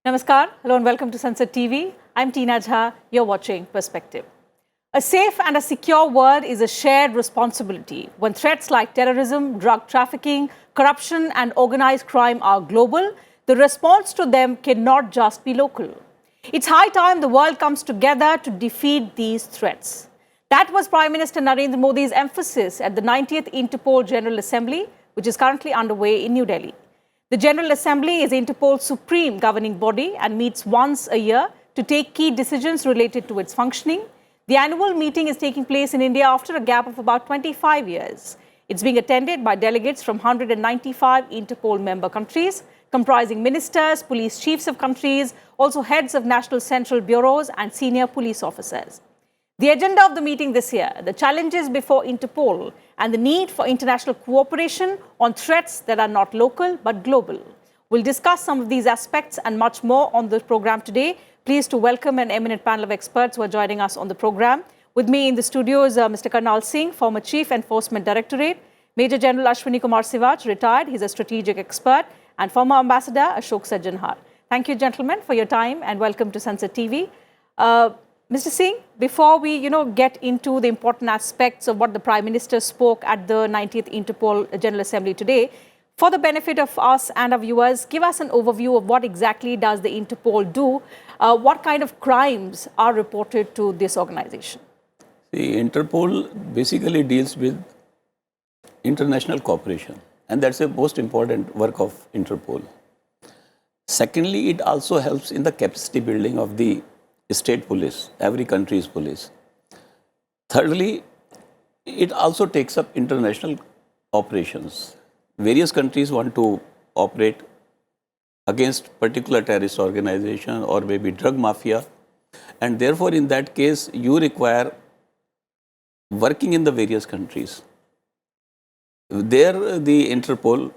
Namaskar. Hello and welcome to Sunset TV. I'm Tina Jha. You're watching Perspective. A safe and a secure world is a shared responsibility. When threats like terrorism, drug trafficking, corruption, and organized crime are global, the response to them cannot just be local. It's high time the world comes together to defeat these threats. That was Prime Minister Narendra Modi's emphasis at the 90th Interpol General Assembly, which is currently underway in New Delhi. The General Assembly is Interpol's supreme governing body and meets once a year to take key decisions related to its functioning. The annual meeting is taking place in India after a gap of about 25 years. It's being attended by delegates from 195 Interpol member countries, comprising ministers, police chiefs of countries, also heads of national central bureaus and senior police officers. The agenda of the meeting this year, the challenges before Interpol and the need for international cooperation on threats that are not local but global. We'll discuss some of these aspects and much more on the program today. Pleased to welcome an eminent panel of experts who are joining us on the program. With me in the studio is Mr. Karnal Singh, former Chief Enforcement Directorate, Major General Ashwini Kumar Sivaj, retired. He's a strategic expert, and former Ambassador Ashok Sajjanhar. Thank you, gentlemen, for your time and welcome to Sunset TV. Mr. Singh, before we get into the important aspects of what the Prime Minister spoke at the 90th Interpol General Assembly today, for the benefit of us and our viewers, give us an overview of what exactly does the Interpol do? What kind of crimes are reported to this organization? The Interpol basically deals with international cooperation, and that's the most important work of Interpol. Secondly, it also helps in the capacity building of the state police, every country's police. Thirdly, it also takes up international operations. Various countries want to operate against particular terrorist organization or maybe drug mafia, and therefore in that case you require working in the various countries. There the Interpol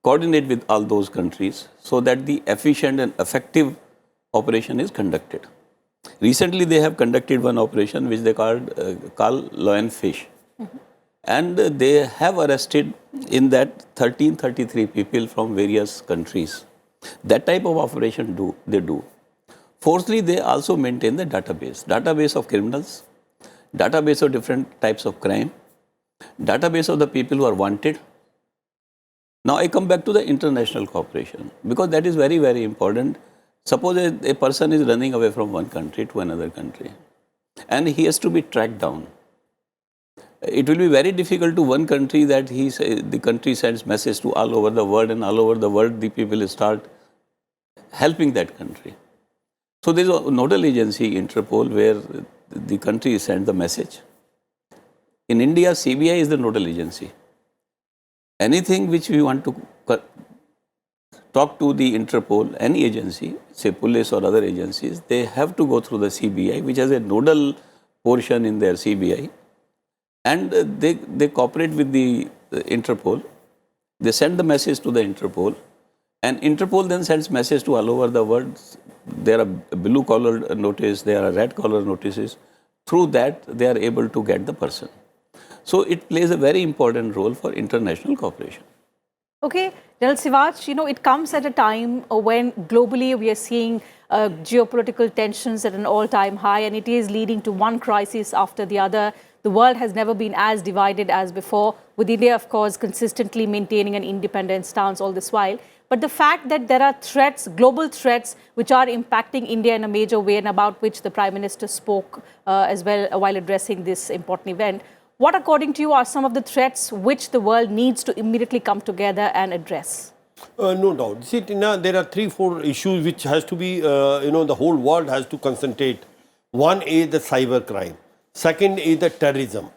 coordinate with all those countries so that the efficient and effective operation is conducted. Recently, they have conducted one operation which they call Lionfish. And they have arrested in that 1333 people from various countries. That type of operation they do. Fourthly, they also maintain the database of criminals, database of different types of crime, database of the people who are wanted. Now, I come back to the international cooperation because that is very, very important. Suppose a person is running away from one country to another country and he has to be tracked down. It will be very difficult to one country that the country sends message to all over the world, and all over the world the people start helping that country. So there is a nodal agency, Interpol, where the country sends the message. In India, CBI is the nodal agency. Anything which we want to talk to the Interpol, any agency, say police or other agencies, they have to go through the CBI, which has a nodal portion in their CBI. And they cooperate with the Interpol. They send the message to the Interpol, and Interpol then sends message to all over the world. There are blue collar notice, there are red collar notices. Through that, they are able to get the person. So it plays a very important role for international cooperation. Okay, General Sivaj, it comes at a time when globally we are seeing geopolitical tensions at an all-time high, and it is leading to one crisis after the other. The world has never been as divided as before, with India, of course, consistently maintaining an independent stance all this while. But the fact that there are threats, global threats, which are impacting India in a major way and about which the Prime Minister spoke as well while addressing this important event, what, according to you, are some of the threats which the world needs to immediately come together and address? No doubt. See, Tina, there are 3-4 issues which has to be, the whole world has to concentrate. One is the cyber crime. Second is the terrorism.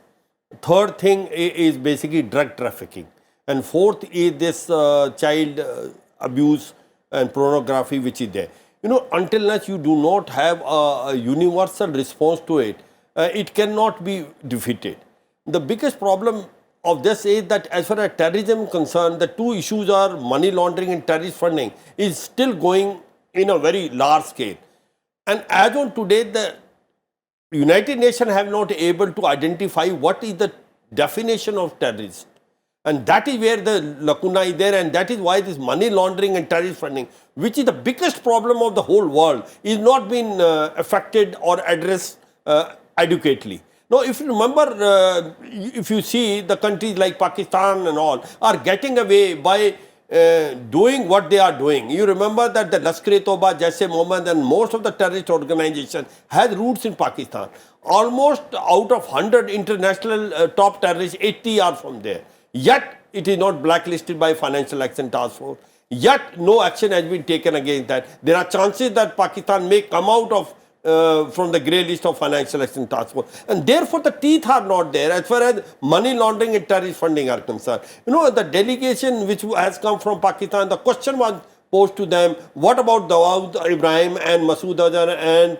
Third thing is basically drug trafficking. And fourth is this child abuse and pornography which is there. Until unless you do not have a universal response to it, it cannot be defeated. The biggest problem of this is that as far as terrorism is concerned, the two issues are money laundering and terrorist funding is still going in a very large scale. And as on today, the United Nations have not able to identify what is the definition of terrorist. And that is where the lacuna is there, and that is why this money laundering and terrorist funding, which is the biggest problem of the whole world, is not being affected or addressed adequately. Now, if you remember, if you see the countries like Pakistan and all are getting away by doing what they are doing. You remember that the Lashkar-e-Toba, Jaish-e-Mohammed and most of the terrorist organizations has roots in Pakistan. Almost out of 100 international top terrorists, 80 are from there. Yet, it is not blacklisted by Financial Action Task Force. Yet, no action has been taken against that. There are chances that Pakistan may come out of from the grey list of Financial Action Task Force. And therefore, the teeth are not there as far as money laundering and terrorist funding are concerned. You know, the delegation which has come from Pakistan, the question was posed to them, what about Dawood Ibrahim and Masood Azhar and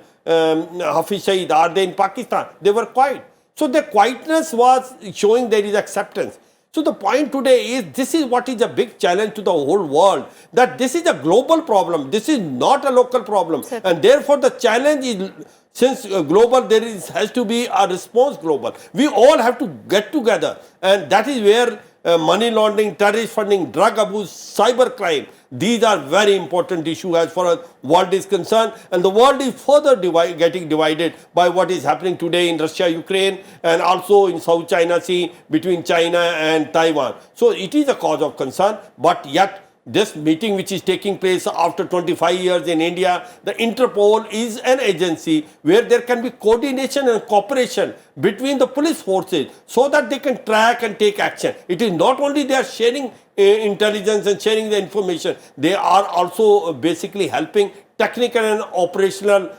Hafiz Saeed? Are they in Pakistan? They were quiet. So their quietness was showing there is acceptance. So the point today is, this is what is a big challenge to the whole world, that this is a global problem. This is not a local problem. Certainly. And therefore the challenge is, since global, has to be a response global. We all have to get together, and that is where money laundering, terrorist funding, drug abuse, cyber crime, these are very important issues as far as world is concerned. And the world is further getting divided by what is happening today in Russia, Ukraine, and also in South China Sea between China and Taiwan. So it is a cause of concern, but yet this meeting which is taking place after 25 years in India, the Interpol is an agency where there can be coordination and cooperation between the police forces so that they can track and take action. It is not only they are sharing intelligence and sharing the information, they are also basically helping technical and operational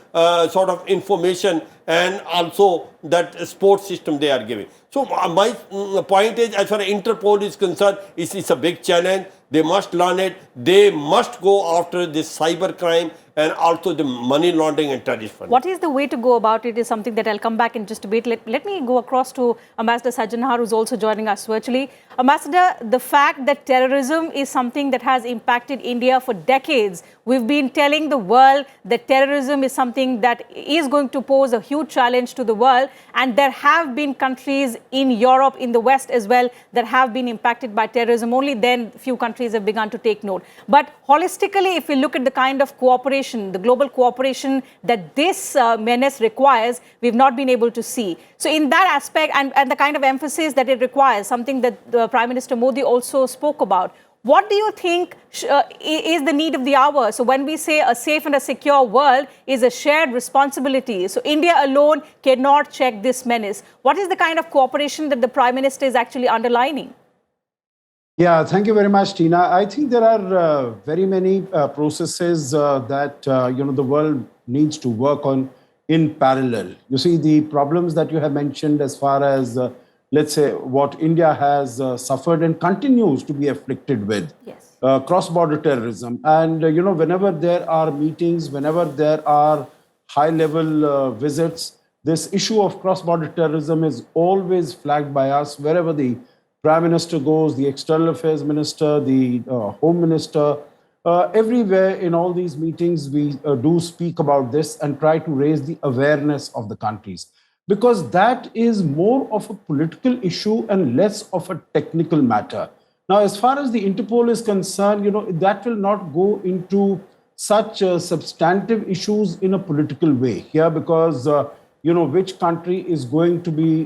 sort of information, and also that support system they are giving. So my point is, as far as Interpol is concerned, it's a big challenge. They must learn it. They must go after this cyber crime and also the money laundering and terrorist funding. What is the way to go about it is something that I'll come back in just a bit. Let me go across to Ambassador Sajjan Nahar, who's also joining us virtually. Ambassador, the fact that terrorism is something that has impacted India for decades. We've been telling the world that terrorism is something that is going to pose a huge challenge to the world. And there have been countries in Europe, in the West as well, that have been impacted by terrorism. Only then few countries have begun to take note. But holistically, if we look at the kind of cooperation, the global cooperation that this menace requires, we've not been able to see. So in that aspect, and the kind of emphasis that it requires, something that Prime Minister Modi also spoke about, what do you think is the need of the hour? So when we say a safe and a secure world is a shared responsibility, so India alone cannot check this menace. What is the kind of cooperation that the Prime Minister is actually underlining? Yeah, thank you very much, Tina. I think there are very many processes that the world needs to work on in parallel. You see, the problems that you have mentioned as far as, let's say, what India has suffered and continues to be afflicted with, Yes. Cross-border terrorism. And, whenever there are meetings, whenever there are high-level visits, this issue of cross-border terrorism is always flagged by us wherever the Prime Minister goes, the External Affairs Minister, the Home Minister. Everywhere in all these meetings, we do speak about this and try to raise the awareness of the countries, because that is more of a political issue and less of a technical matter. Now, as far as the Interpol is concerned, that will not go into such substantive issues in a political way here, because, which country is going to be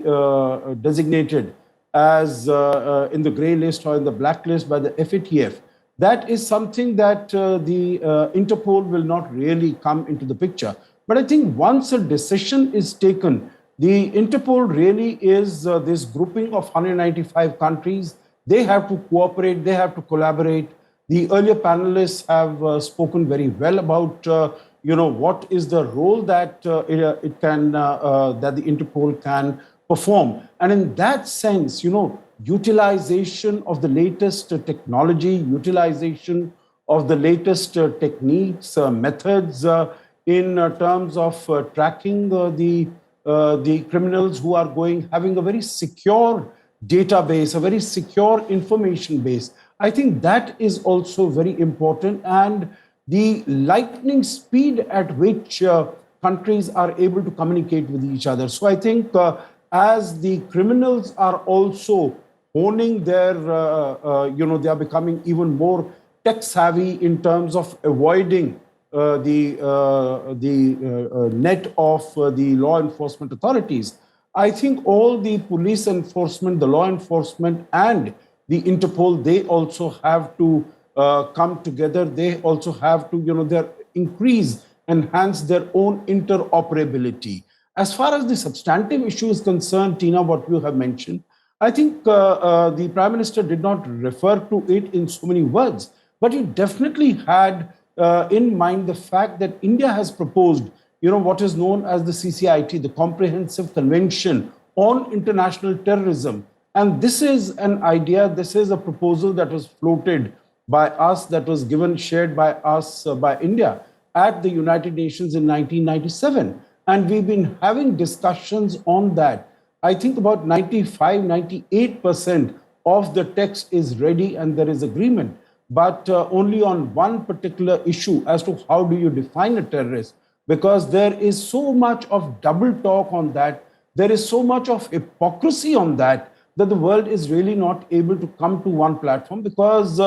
designated as in the grey list or in the blacklist by the FATF. That is something that the Interpol will not really come into the picture. But I think once a decision is taken, the Interpol really is this grouping of 195 countries. They have to cooperate, they have to collaborate. The earlier panelists have spoken very well about what is the role that it can that the Interpol can perform. And in that sense, utilization of the latest technology, utilization of the latest techniques, methods in terms of tracking the criminals who are having a very secure database, a very secure information base. I think that is also very important, and the lightning speed at which countries are able to communicate with each other. So I think as the criminals are also honing their, they are becoming even more tech savvy in terms of avoiding the net of the law enforcement authorities. I think all the police enforcement, the law enforcement, and the Interpol, they also have to come together. They also have to, their increase, enhance their own interoperability. As far as the substantive issue is concerned, Tina, what you have mentioned, I think the Prime Minister did not refer to it in so many words, but he definitely had in mind the fact that India has proposed, what is known as the CCIT, the Comprehensive Convention on International Terrorism. And this is an idea, this is a proposal that was floated by us, that was shared by us, by India at the United Nations in 1997. And we've been having discussions on that. I think about 95, 98% of the text is ready and there is agreement, but only on one particular issue as to how do you define a terrorist, because there is so much of double talk on that, there is so much of hypocrisy on that, that the world is really not able to come to one platform, because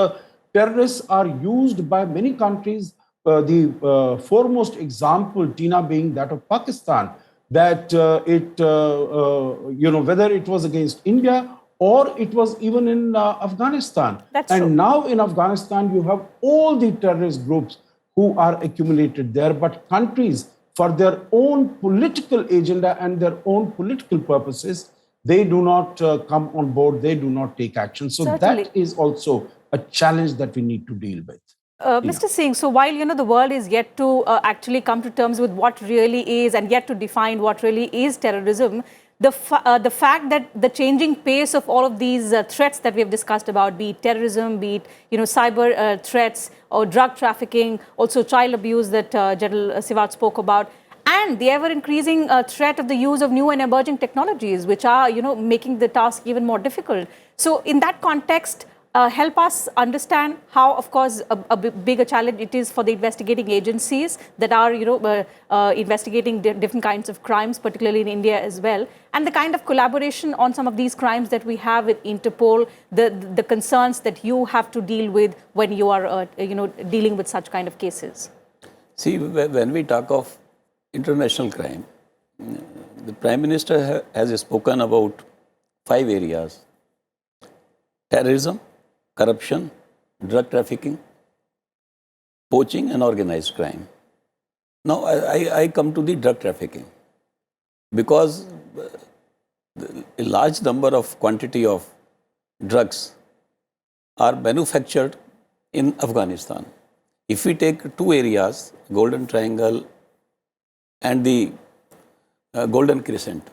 terrorists are used by many countries. The foremost example, Tina, being that of Pakistan, that whether it was against India or it was even in Afghanistan. That's and true. Now in Afghanistan, you have all the terrorist groups who are accumulated there, but countries, for their own political agenda and their own political purposes, they do not come on board, they do not take action. So Certainly. that is also a challenge that we need to deal with. Mr. Singh, so while the world is yet to actually come to terms with what really is and yet to define what really is terrorism, the fact that the changing pace of all of these threats that we have discussed about, be it terrorism, be it cyber threats or drug trafficking, also child abuse that General Siwat spoke about, and the ever-increasing threat of the use of new and emerging technologies, which are making the task even more difficult. So in that context, help us understand how, of course, a bigger challenge it is for the investigating agencies that are, investigating different kinds of crimes, particularly in India as well, and the kind of collaboration on some of these crimes that we have with Interpol, the concerns that you have to deal with when you are, dealing with such kind of cases. See, when we talk of international crime, the Prime Minister has spoken about 5 areas: terrorism, corruption, drug trafficking, poaching, and organized crime. Now, I come to the drug trafficking, because a large number of quantity of drugs are manufactured in Afghanistan. If we take 2 areas, Golden Triangle and the Golden Crescent,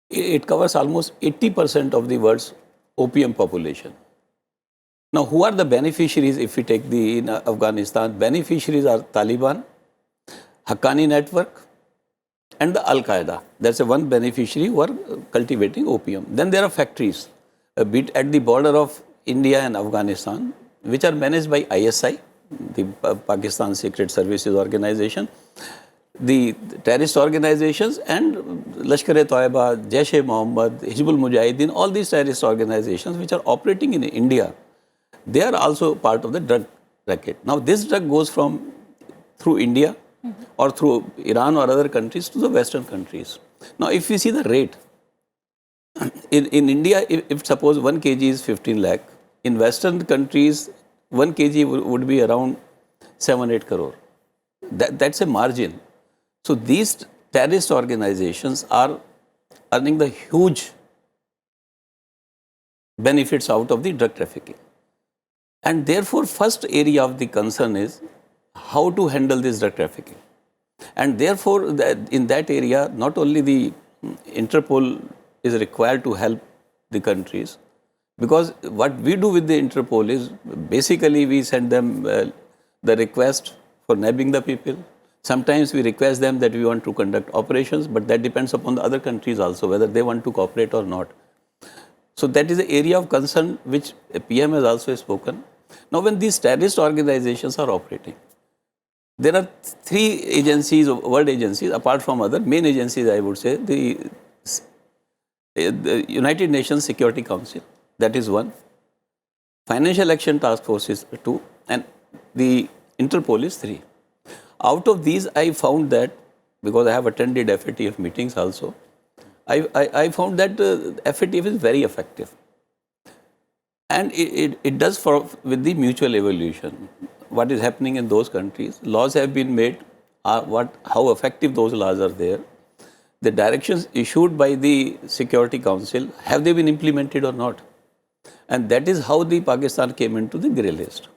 it covers almost 80% of the world's opium population. Now, who are the beneficiaries if we take in Afghanistan? Beneficiaries are Taliban, Haqqani Network, and the Al-Qaeda. That's one beneficiary who are cultivating opium. Then there are factories at the border of India and Afghanistan, which are managed by ISI, the Pakistan Secret Services Organization, the terrorist organizations, and Lashkar-e-Toiba, Jaish-e-Mohammed, Hizbul Mujahideen, all these terrorist organizations which are operating in India, they are also part of the drug racket. Now, this drug goes through India or through Iran or other countries to the Western countries. Now, if we see the rate, in India, if suppose 1 kg is 15 lakh, in Western countries, 1 kg would be around 7-8 crore. That's a margin. So, these terrorist organizations are earning the huge benefits out of the drug trafficking. And therefore, first area of the concern is how to handle this drug trafficking. And therefore, in that area, not only the Interpol is required to help the countries, because what we do with the Interpol is basically we send them the request for nabbing the people. Sometimes we request them that we want to conduct operations, but that depends upon the other countries also, whether they want to cooperate or not. So that is the area of concern which PM has also spoken. Now, when these terrorist organizations are operating, there are 3 agencies, world agencies, apart from other main agencies, I would say. The The United Nations Security Council, that is one. Financial Action Task Force is 2, and the Interpol is 3. Out of these, I found that, because I have attended FATF meetings also, I found that FATF is very effective. And it does with the mutual evaluation. What is happening in those countries, laws have been made, how effective those laws are there. The directions issued by the Security Council, have they been implemented or not? And that is how the Pakistan came into the grey list.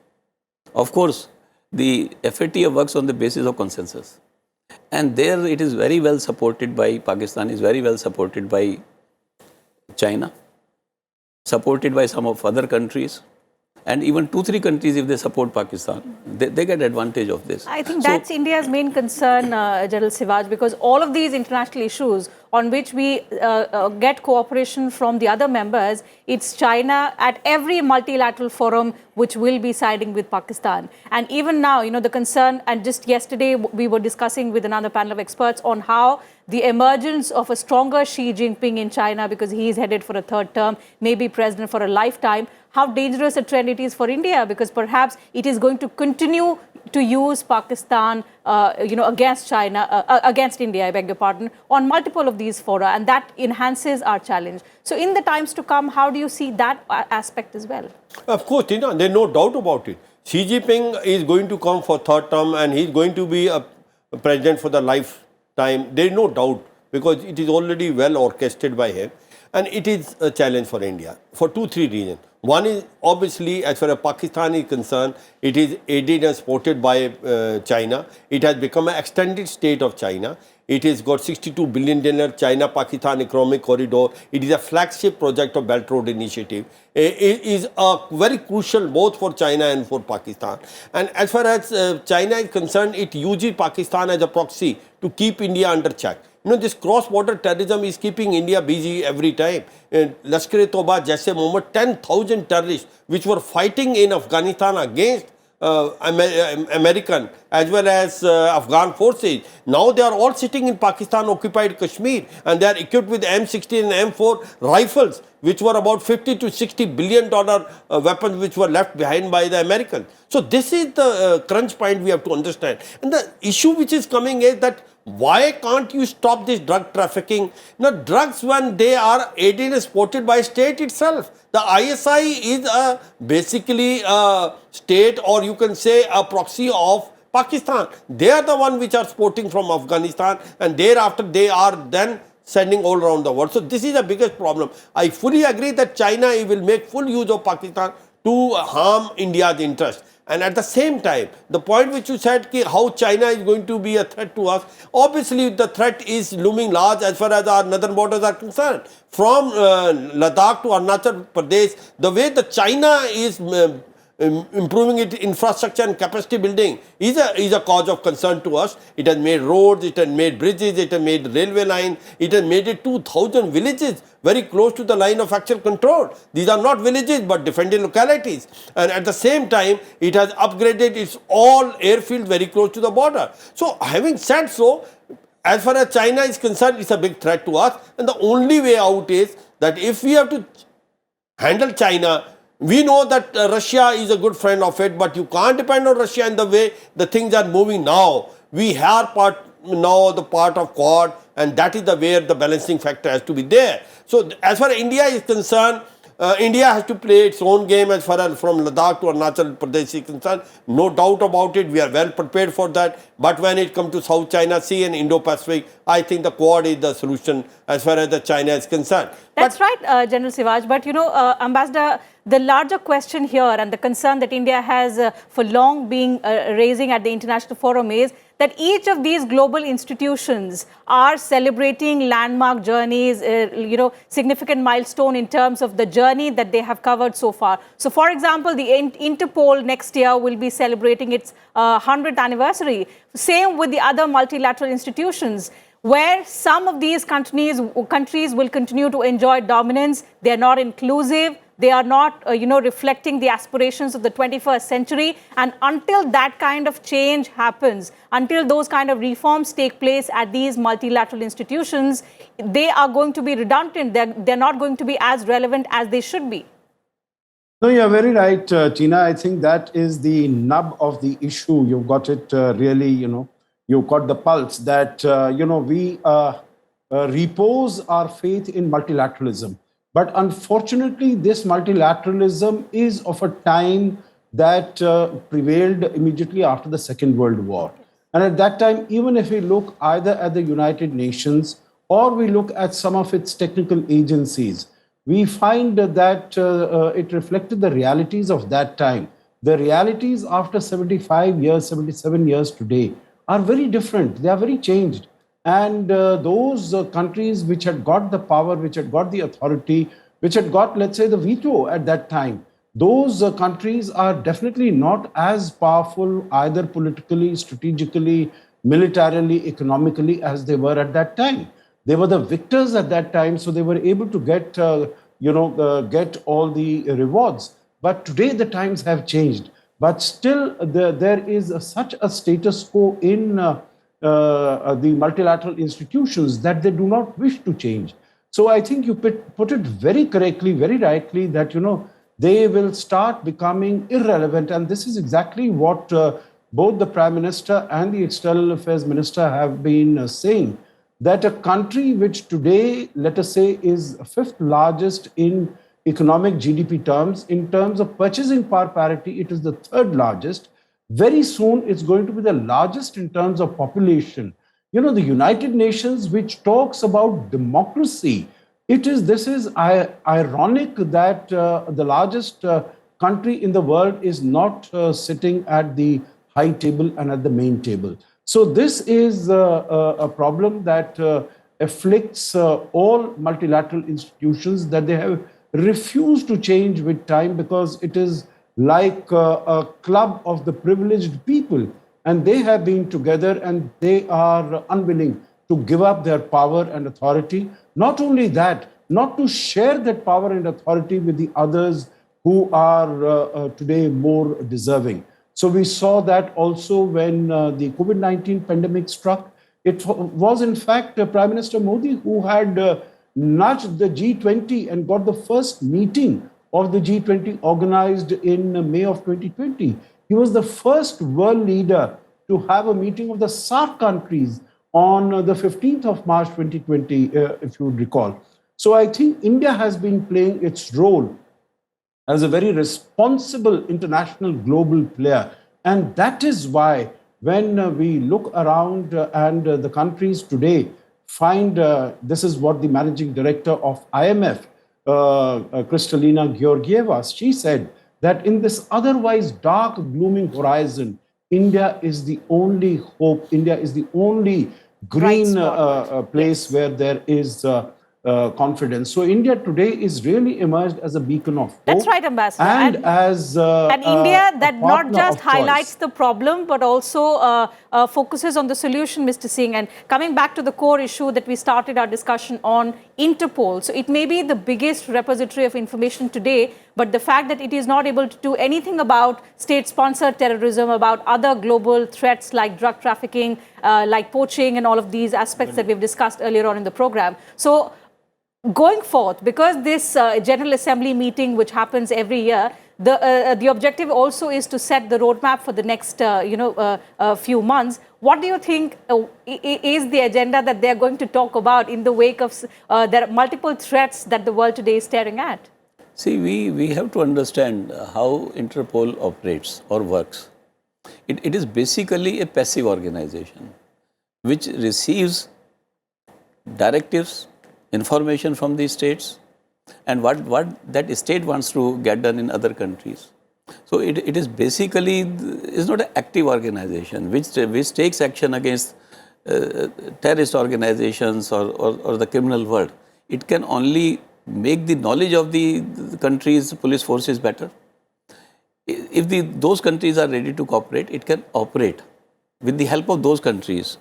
Of course, the FATF works on the basis of consensus. And there it is very well supported by Pakistan, is very well supported by China, supported by some of other countries. And even 2-3 countries, if they support Pakistan, they get advantage of this. I think that's India's main concern, General Siraj, because all of these international issues on which we get cooperation from the other members, it's China at every multilateral forum which will be siding with Pakistan. And even now, you know, the concern, and just yesterday we were discussing with another panel of experts on how the emergence of a stronger Xi Jinping in China, because he is headed for a 3rd term, maybe president for a lifetime, how dangerous a trend it is for India, because perhaps it is going to continue to use Pakistan, against China, against India, I beg your pardon, on multiple of these fora, and that enhances our challenge. So in the times to come, how do you see that aspect as well? Of course, there's no doubt about it. Xi Jinping is going to come for 3rd term and he's going to be a president for the lifetime. There is no doubt, because it is already well orchestrated by him. And it is a challenge for India for 2-3 reasons. One is obviously, as far as Pakistan is concerned, it is aided and supported by China. It has become an extended state of China. It has got $62 billion China-Pakistan economic corridor. It is a flagship project of Belt Road Initiative. It is very crucial both for China and for Pakistan. And as far as China is concerned, it uses Pakistan as a proxy to keep India under check. You know, this cross-border terrorism is keeping India busy every time. Lashkar-e-Toba, Jaish-e-Mohammed, 10,000 terrorists which were fighting in Afghanistan against American as well as Afghan forces. Now they are all sitting in Pakistan-occupied Kashmir, and they are equipped with M16 and M4 rifles, which were about $50 to $60 billion weapons which were left behind by the Americans. So this is the crunch point we have to understand. And the issue which is coming is that why can't you stop this drug trafficking? Now, drugs, when they are aided and supported by state itself. The ISI is basically a state, or you can say a proxy of Pakistan. They are the one which are supporting from Afghanistan, and thereafter they are then sending all around the world. So this is the biggest problem. I fully agree that China will make full use of Pakistan to harm India's interest. And at the same time, the point which you said, how China is going to be a threat to us, obviously the threat is looming large as far as our northern borders are concerned. From Ladakh to Arunachal Pradesh, the way the China is improving its infrastructure and capacity building is a cause of concern to us. It has made roads, it has made bridges, it has made railway line, it has made it 2,000 villages very close to the line of actual control. These are not villages but defended localities. And at the same time, it has upgraded its all airfields very close to the border. So having said so, as far as China is concerned, it's a big threat to us. And the only way out is that if we have to handle China, we know that Russia is a good friend of it, but you can't depend on Russia in the way the things are moving now. We are the part of Quad, and that is the where the balancing factor has to be there. So as far as India is concerned, India has to play its own game as far as from Ladakh to Arunachal Pradesh is concerned. No doubt about it. We are well prepared for that. But when it comes to South China Sea and Indo-Pacific, I think the Quad is the solution as far as the China is concerned. That's right, General Siraj. But, you know, Ambassador, the larger question here and the concern that India has for long been raising at the international forum is that each of these global institutions are celebrating landmark journeys, significant milestone in terms of the journey that they have covered so far. So, for example, the Interpol next year will be celebrating its 100th anniversary. Same with the other multilateral institutions, where some of these countries will continue to enjoy dominance. They are not inclusive. They are not, reflecting the aspirations of the 21st century. And until that kind of change happens, until those kind of reforms take place at these multilateral institutions, they are going to be redundant. They're not going to be as relevant as they should be. No, you're very right, Tina. I think that is the nub of the issue. You've got it really, you've got the pulse that, we repose our faith in multilateralism. But unfortunately, this multilateralism is of a time that prevailed immediately after the Second World War. And at that time, even if we look either at the United Nations or we look at some of its technical agencies, we find that it reflected the realities of that time. The realities after 75 years, 77 years today are very different. They are very changed. And those countries which had got the power, which had got the authority, which had got, let's say, the veto at that time, those countries are definitely not as powerful either politically, strategically, militarily, economically as they were at that time. They were the victors at that time, so they were able to get, get all the rewards. But today the times have changed. But still, there is such a status quo in the multilateral institutions that they do not wish to change. So I think you put it very correctly, very rightly that, they will start becoming irrelevant. And this is exactly what both the Prime Minister and the External Affairs Minister have been saying, that a country which today, let us say, is fifth largest in economic GDP terms, in terms of purchasing power parity, it is the third largest. Very soon, it's going to be the largest in terms of population. The United Nations, which talks about democracy, this is ironic that the largest country in the world is not sitting at the high table and at the main table. So this is a problem that afflicts all multilateral institutions, that they have refused to change with time, because it is like a club of the privileged people, and they have been together and they are unwilling to give up their power and authority. Not only that, not to share that power and authority with the others who are today more deserving. So we saw that also when the COVID-19 pandemic struck. It was in fact Prime Minister Modi who had nudged the G20 and got the first meeting of the G20 organized in May of 2020. He was the first world leader to have a meeting of the SAARC countries on the 15th of March 2020, if you would recall. So I think India has been playing its role as a very responsible international global player. And that is why when we look around and the countries today find, this is what the managing director of IMF, Kristalina Georgieva, she said that in this otherwise dark, glooming horizon, India is the only hope, India is the only green place where there is confidence. So India today is really emerged as a beacon of hope. That's right, Ambassador. And as and India that not just highlights choice. the problem, but also focuses on the solution, Mr. Singh. And coming back to the core issue that we started our discussion on, Interpol. So it may be the biggest repository of information today, but the fact that it is not able to do anything about state-sponsored terrorism, about other global threats like drug trafficking, like poaching, and all of these aspects that we've discussed earlier on in the program. So going forth, because this General Assembly meeting, which happens every year, the objective also is to set the roadmap for the next few months. What do you think is the agenda that they're going to talk about in the wake of there are multiple threats that the world today is staring at? See, we have to understand how Interpol operates or works. It is basically a passive organization which receives directives, information from the states, and what that state wants to get done in other countries. So it is basically is not an active organization which takes action against terrorist organizations or the criminal world. It can only make the knowledge of the country's police forces better. If those countries are ready to cooperate, it can operate with the help of those countries,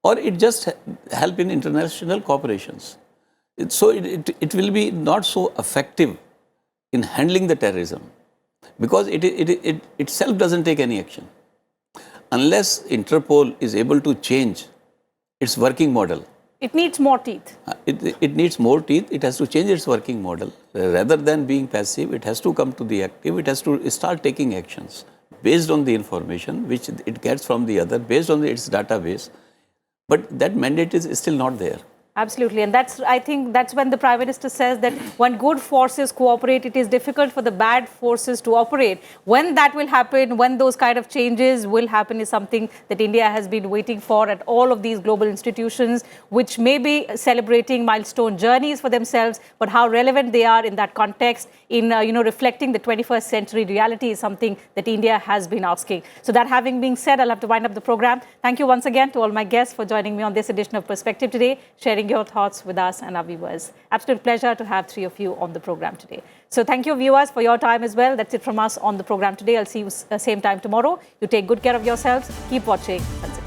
or it just help in international cooperations. So it will be not so effective in handling the terrorism, because it itself doesn't take any action. Unless Interpol is able to change its working model, It needs more teeth. it needs more teeth. It has to change its working model. Rather than being passive, it has to come to the active. It has to start taking actions based on the information which it gets from the other, based on its database. But that mandate is still not there. Absolutely. And I think that's when the Prime Minister says that when good forces cooperate, it is difficult for the bad forces to operate. When that will happen, when those kind of changes will happen, is something that India has been waiting for at all of these global institutions, which may be celebrating milestone journeys for themselves, but how relevant they are in that context, in reflecting the 21st century reality, is something that India has been asking. So that having been said, I'll have to wind up the program. Thank you once again to all my guests for joining me on this edition of Perspective today, sharing your thoughts with us and our viewers. Absolute pleasure to have three of you on the program today. So thank you, viewers, for your time as well. That's it from us on the program today. I'll see you same time tomorrow. You take good care of yourselves. Keep watching Sunset.